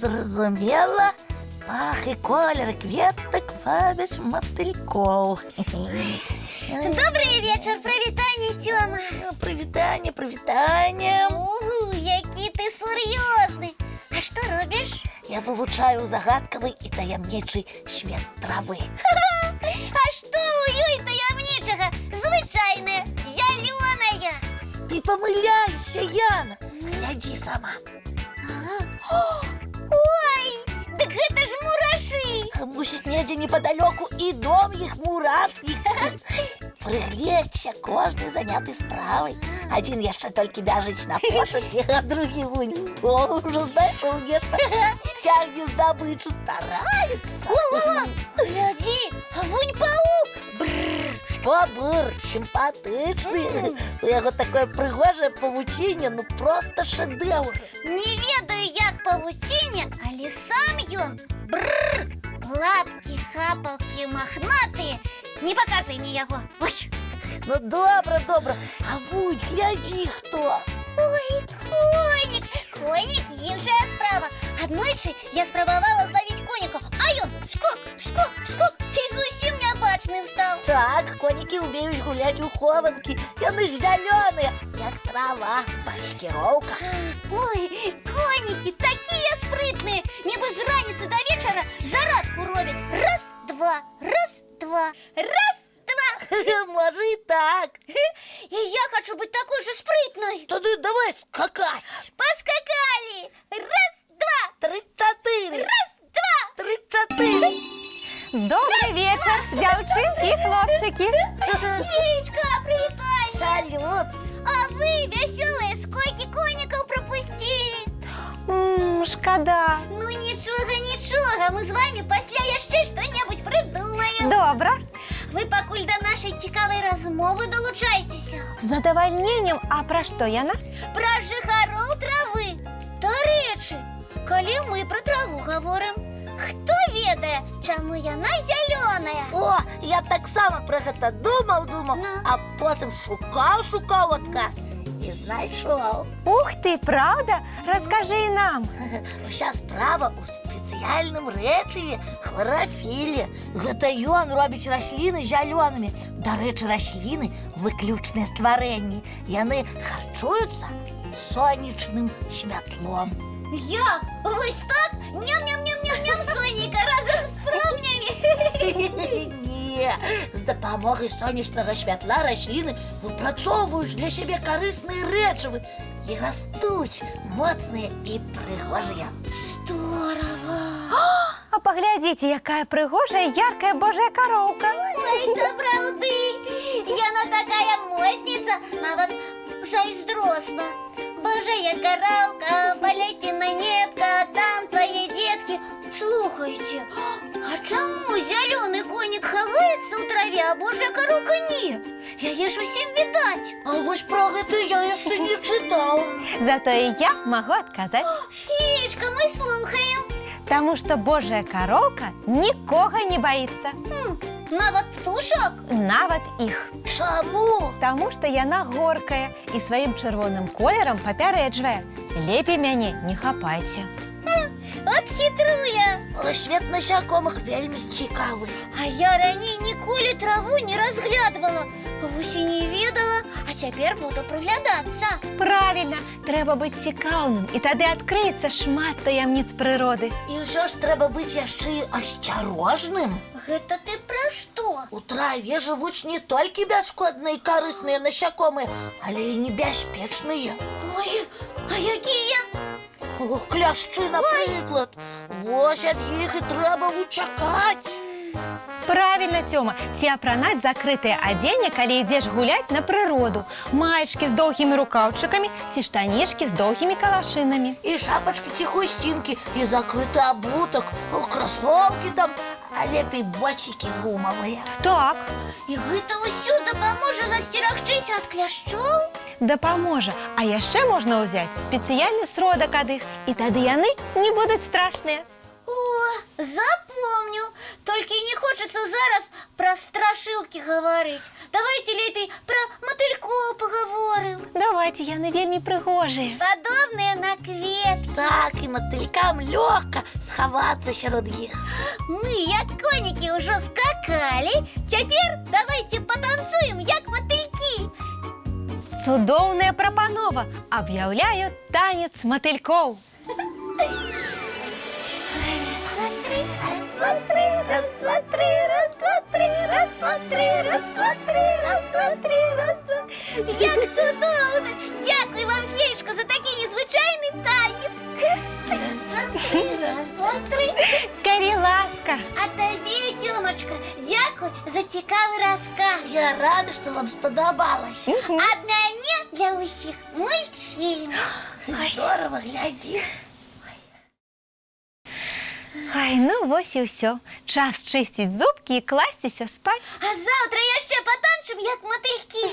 зразумела. Пах і колер кветак вабяць матылькоў. Добрый вечер, привітання, Тёма. Привітання. Угу, які ти сур'ёзны. А што робіш? Я вывучаю загадкавы і таямнічы свет травы. А што ў ёй таямнічага? Звычайная, зялёная. Ты памыляйся, Яна. Глядзі сама. Ой, дык гэта ж мурашы. Мусіць, недзе непадалёку і дом іх мурашнік. Прыгледзься, кожны заняты справай. Адзін яшчэ толькі бяжыць на пошукі, а другі вунь. О, ўжо знайшоў нешта. Цягне здабычу, стараецца. Глядзі, вунь паук. Што, быр, сімпатычны. У яго такое прыгожае павуцінне, ну проста шэдэўр. Не ведаю, як павуцінне, але сам ён. Лапкі, хапалкі махнатыя. Не паказвай мне яго. Ой. Ну добра. А вунь, глядзі, хто. Ой, конік. Конік, іншая справа. Аднойчы я спрабавала злавіць коніка, а ён скок і зусім нябачным стаў. Так, конікі ўмеюць гуляць у хованкі. Яны ж зялёныя, як трава, маскіроўка. Ой, конікі такія спрытныя. Нібы з раніцы да вечара зарадку робяць. Раз, два. Можа і так. І я хочу быць такой же спрытной. Тады давай скакаць. Поскакали. Раз, два. 3-4. Раз, два. 3-4. Добрый вечер, дзяўчынкі і хлопчыкі. Феечка, привітання. Салют. А вы вясёлыя скокі конікаў пропустили. Шкада. Ну нічога, мы з вами пасля яшчэ што-небудзь прыдумаем. Добра. Вы пакуль да нашай цікавай размовы далучайцеся. З задавальненнем, а пра што яна? Пра жыхароў травы. Дарэчы, калі мы пра траву гаворым, хто ведае, чаму яна зялёная? О, я таксама пра гэта думаў, а потым шукаў адказ і знайшоў. Ух ты, правда? Раскажы нам. Уся справа ў спецыяльным рэчыве хларафіле. Гэта ён робіць расліны зялёнымі. Дарэчы, расліны выключныя стварэнні. Яны харчуюцца сонечным святлом. Як? Вось так? Ням-ням-ням-ням-ням, Соніка, разам з промнямі. Не, з дапамогай сонечнага святла расліны выпрацоўваюць для сябе карысныя рэчывы і растуць моцныя і прыгожыя. Здорова. А паглядзіце, якая прыгожая, яркая божая кароўка. Ой, сапраўды, яна такая модніца, нават зайздросна. Божая караўка, паляйце на небка, там твае дзеткі. Слухайце, а чаму зялёны конік хаваецца ў траве, а божая караўка не? Яе ж усім відаць. А вось пра гэта я яшчэ не чытаў. Зато і я магу адказаць. Феечка, мы слухаем. Таму што божая кароўка нікога не баіцца. Нават птушак? Нават іх. Чаму? Таму што яна горкая і сваім чырвоным колерам папярэджвае: лепей мяне не хапайце. От хітруля. Свет насякомых вельмі цікавы. А я раней ніколі траву не разглядывала. Вось і не ведала, а цяпер буду прыглядацца. Правільна, трэба быць цікаўным, і тады адкрыецца шмат таямніц прыроды. І ўсё ж трэба быць яшчэ і асцярожным. Гэта ты пра што? У траве жывуць не толькі бясшкодныя і карысныя насякомыя, але і небяспечныя. Ой, а якія? Кляшчы, напрыклад. Вось ад іх і трэба уцякаць. Правильно, Тёма, ці апранаць закрытае адзенне, калі ідзеш гуляць на прыроду. Маечкі з доўгімі рукаўчыкамі ці штанішкі з доўгімі калашынамі. І шапачкі ці хусцінкі, і закрыты абутак, красоўкі там, а лепей боцікі гумавыя. Так. І гэта ўсё дапаможа засцерагчыся ад кляшчоў? Дапаможа. А яшчэ можна ўзяць спецыяльны сродак ад іх, і тады яны не будуць страшныя. О, запомню. Толькі не хочацца зараз пра страшылкі гаварыць. Давайте лепей пра матылькоў пагаворым. Давай. згодзе, яны вельмі прыгожыя. Падобныя на кветкі. Так, і матылькам лёгка схавацца сярод іх. Мы, як конікі, ўжо скакалі. Цяпер давайте патанцуем, як матылькі. Цудоўная прапанова. Аб'яўляю танец матылькоў. Раз, два, три, раз, два, три, раз, два, три, раз, два, три, раз, два, три, раз, два, три, раз, два. Як цудоўна! Дякую вам, феечко, за такий незвичайний танець. Раз, два, три, раз, два, три. Калі ласка. А тобі, Тьомочка, дякую за цікавий розказ. Я рада, што вам спадабалася. Ад мяне для усіх мультфільм. Здорова, глядзі. Ай, ну вось і ўсё. Час чысціць зубкі і класціся спаць. А заўтра яшчэ патанчым, як матылькі.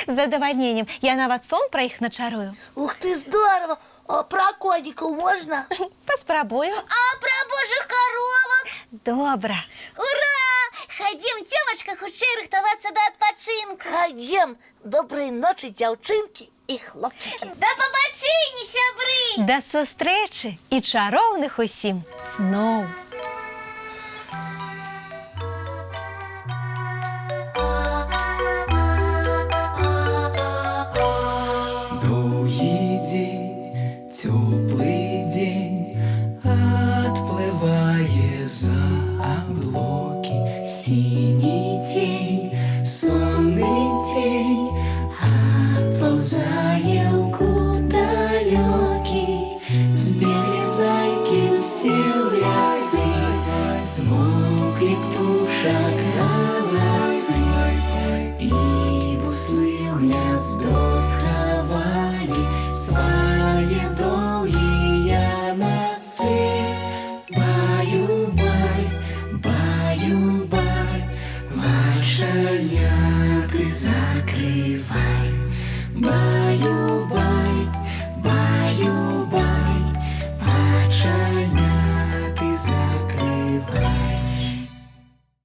З задавальненнем. Я нават сон пра іх начарую. Ух ты, здорова! А пра конікаў можна? Паспрабую. А пра божых коровок? Добра. Ура! Хадзім, Тёмачка, хутчэй рыхтавацца да адпачынку. Хадзем! Добрай ночы, дзяўчынкі і хлопчыкі. Да пабачэння, сябры! Да сустрэчы і чароўных усім сноў. Доўгі дзень, цёплы дзень, адплывае за аблокі. Сіні цень, сонны цень, адпаўзае ў кут далёкі. Збеглі зайкі ўсе ў ляскі, змоўклі птушак галасы, і буслы ў гняздо схавалі свае доўгі